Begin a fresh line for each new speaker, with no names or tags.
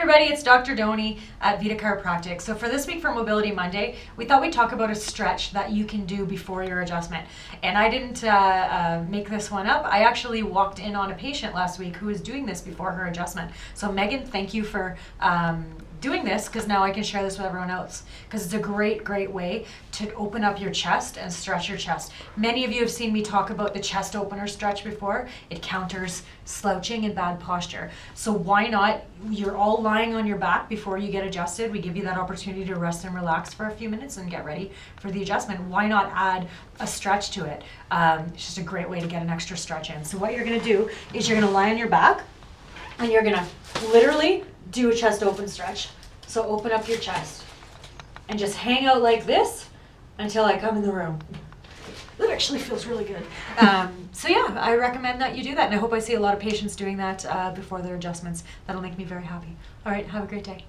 everybody, it's Dr. Donnie at Vita Chiropractic. So for this week for Mobility Monday, we thought we'd talk about a stretch that you can do before your adjustment. And I didn't make this one up. I actually walked in on a patient last week who was doing this before her adjustment. So Megan, thank you for doing this, because now I can share this with everyone else, because it's a great way to open up your chest and stretch your chest. Many of you have seen me talk about the chest opener stretch before. It counters slouching and bad posture. So why not, you're all lying on your back before you get adjusted. We give you that opportunity to rest and relax for a few minutes and get ready for the adjustment. Why not add a stretch to it? It's just a great way to get an extra stretch in. So what you're gonna do is you're gonna lie on your back and you're gonna literally do a chest open stretch. So open up your chest and just hang out like this until I come in the room. That actually feels really good. So yeah, I recommend that you do that, and I hope I see a lot of patients doing that before their adjustments. That'll make me very happy. All right, have a great day.